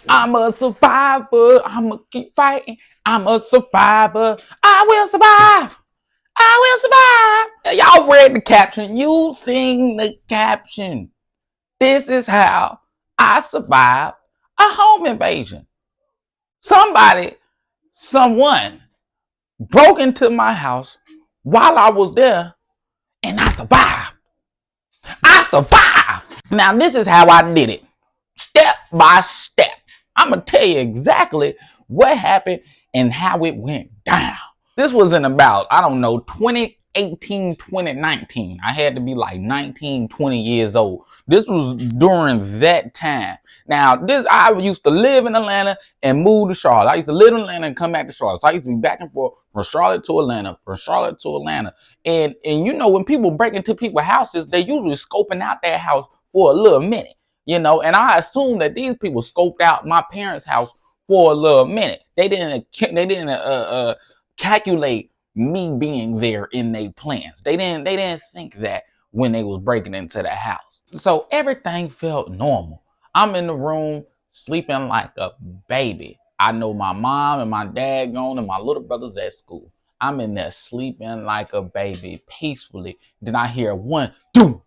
I'm a survivor. I'ma keep fighting. I'm a survivor. I will survive. I will survive. Y'all read the caption. You sing the caption. This is how I survived a home invasion. Someone broke into my house while I was there, and I survived. I survived. Now, this is how I did it. Step by step. I'm going to tell you exactly what happened and how it went down. This was in about, I don't know, 2018, 2019. I had to be like 19, 20 years old. This was during that time. Now, I used to live in Atlanta and move to Charlotte. I used to live in Atlanta and come back to Charlotte. So I used to be back and forth from Charlotte to Atlanta, from Charlotte to Atlanta. And you know, when people break into people's houses, they usually scoping out their house for a little minute, you know. And I assume that these people scoped out my parents' house for a little minute. They didn't calculate me being there in their plans. They didn't think that when they was breaking into the house. So everything felt normal. I'm in the room sleeping like a baby. I know my mom and my dad gone and my little brother's at school. I'm in there sleeping like a baby peacefully. Then I hear one, doom.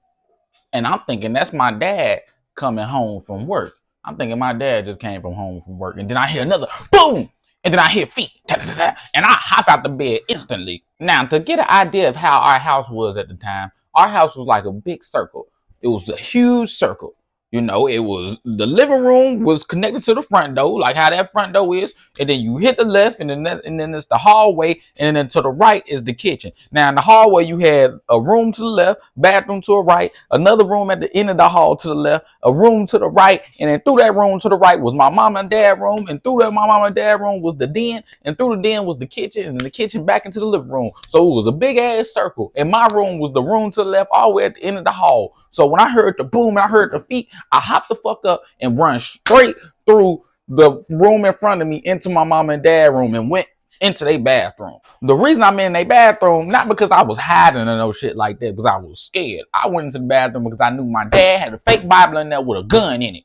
And I'm thinking that's my dad coming home from work. I'm thinking my dad just came from home from work. And then I hear another boom. And then I hear feet. And I hop out the bed instantly. Now, to get an idea of how our house was at the time, our house was like a big circle. It was a huge circle. You know, it was the living room was connected to the front door, like how that front door is, and then you hit the left, and then it's the hallway, and then to the right is the kitchen. Now in the hallway you had a room to the left, bathroom to the right, another room at the end of the hall to the left, a room to the right, and then through that room to the right was my mom and dad room, and through that my mom and dad room was the den, and through the den was the kitchen, and the kitchen back into the living room. So it was a big ass circle, and my room was the room to the left, all the way at the end of the hall. So when I heard the boom and I heard the feet, I hopped the fuck up and run straight through the room in front of me into my mom and dad room and went into their bathroom. The reason I'm in their bathroom, not because I was hiding or no shit like that, because I was scared. I went into the bathroom because I knew my dad had a fake Bible in there with a gun in it.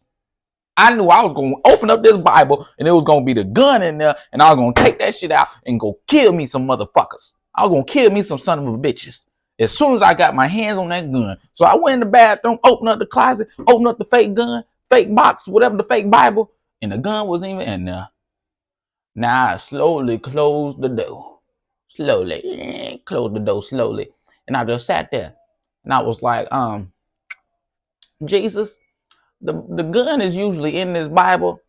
I knew I was going to open up this Bible and it was going to be the gun in there, and I was going to take that shit out and go kill me some motherfuckers. I was going to kill me some son of a bitches as soon as I got my hands on that gun. So I went in the bathroom, opened up the closet, opened up the fake gun, fake box, whatever, the fake Bible, and the gun wasn't even in there. Now I slowly closed the door. Slowly. Closed the door slowly. And I just sat there. And I was like, Jesus, the gun is usually in this Bible.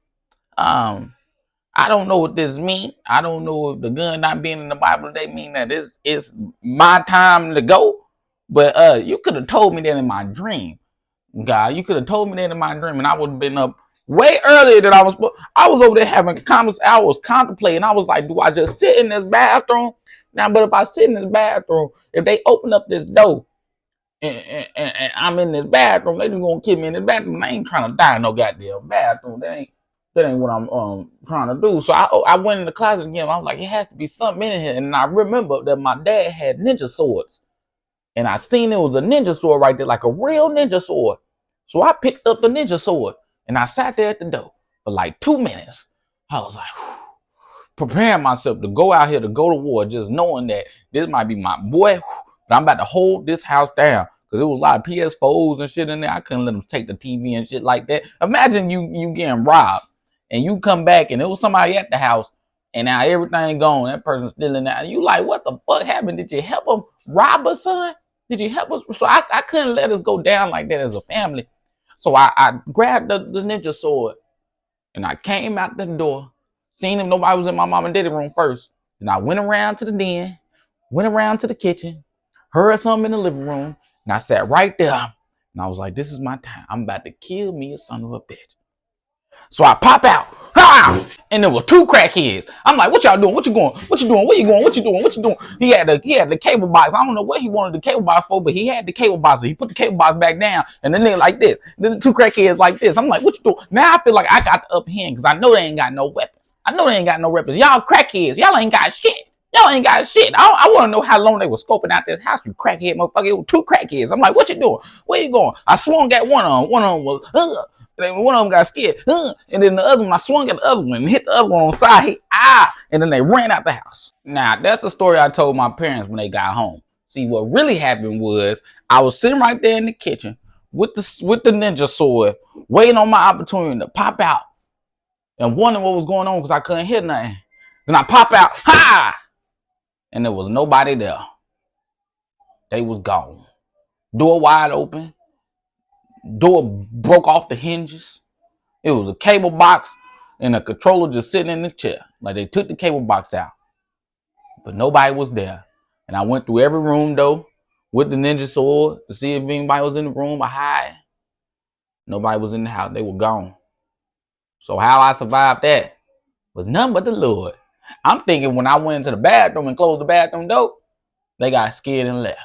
I don't know what this means. I don't know if the gun not being in the Bible, they mean that it's my time to go. But you could have told me that in my dream, God. You could have told me that in my dream, and I would have been up way earlier than I was. I was over there having conversations. I was contemplating. I was like, do I just sit in this bathroom now? But if I sit in this bathroom, if they open up this door and I'm in this bathroom, they just gonna kill me in this bathroom. I ain't trying to die in no goddamn bathroom. That ain't what I'm trying to do. So I went in the closet again. I was like, it has to be something in here. And I remember that my dad had ninja swords. And I seen it was a ninja sword right there, like a real ninja sword. So I picked up the ninja sword and I sat there at the door for like 2 minutes. I was like, preparing myself to go out here to go to war, just knowing that this might be my boy. But I'm about to hold this house down. Because there was a lot of PS4s and shit in there. I couldn't let them take the TV and shit like that. Imagine you getting robbed. And you come back and there was somebody at the house and now everything gone. That person's still in there. And you like, what the fuck happened? Did you help them rob us, son? Did you help us? So I couldn't let us go down like that as a family. So I grabbed the ninja sword and I came out the door, seen if nobody was in my mom and daddy room first. And I went around to the den, went around to the kitchen, heard something in the living room, and I sat right there. And I was like, this is my time. I'm about to kill me a son of a bitch. So I pop out, ha! And there were two crackheads. I'm like, what y'all doing? What you going? What you doing? Where you going? What you doing? What you doing? He had the cable box. I don't know what he wanted the cable box for, but he had the cable box. So he put the cable box back down, and then they like this. Then the two crackheads like this. I'm like, what you doing? Now I feel like I got the upper hand because I know they ain't got no weapons. I know they ain't got no weapons. Y'all crackheads. Y'all ain't got shit. Y'all ain't got shit. I want to know how long they were scoping out this house, you crackhead motherfucker. It was two crackheads. I'm like, what you doing? Where you going? I swung at one of them. One of them was, then one of them got scared. And then the other one, I swung at the other one and hit the other one on the side. And then they ran out the house. Now, that's the story I told my parents when they got home. See, what really happened was I was sitting right there in the kitchen with the ninja sword, waiting on my opportunity to pop out and wondering what was going on because I couldn't hear nothing. Then I pop out, and there was nobody there. They was gone. Door wide open. Door broke off the hinges. It was a cable box and a controller just sitting in the chair. Like they took the cable box out. But nobody was there. And I went through every room though with the ninja sword to see if anybody was in the room or hide. Nobody was in the house. They were gone. So how I survived that was none but the Lord. I'm thinking when I went into the bathroom and closed the bathroom door, they got scared and left.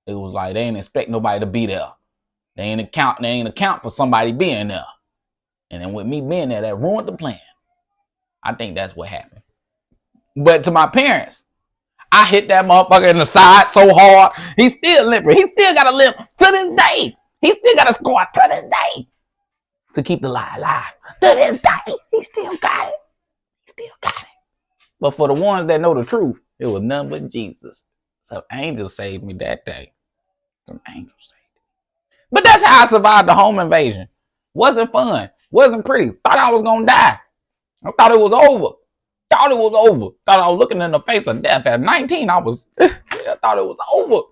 It was like they didn't expect nobody to be there. They ain't account for somebody being there. And then with me being there, that ruined the plan. I think that's what happened. But to my parents, I hit that motherfucker in the side so hard, he's still limping. He still got a limp to this day. He still got a scar to this day to keep the lie alive. To this day, he still got it. He still got it. But for the ones that know the truth, it was none but Jesus. Some angels saved me that day. Some angels saved me. But that's how I survived the home invasion. Wasn't fun. Wasn't pretty. Thought I was gonna die. I thought it was over. Thought it was over. Thought I was looking in the face of death. At 19, I thought it was over.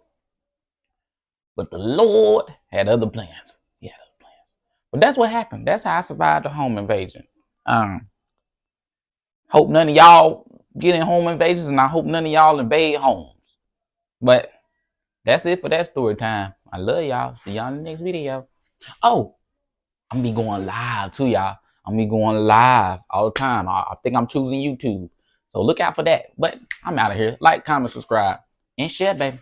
But the Lord had other plans. He had other plans. But that's what happened. That's how I survived the home invasion. Hope none of y'all get in home invasions, and I hope none of y'all invade homes. But that's it for that story time. I love y'all. See y'all in the next video. Oh, I'm gonna be going live too, y'all. I'm gonna be going live all the time. I think I'm choosing YouTube. So look out for that. But I'm out of here. Like, comment, subscribe, and share, baby.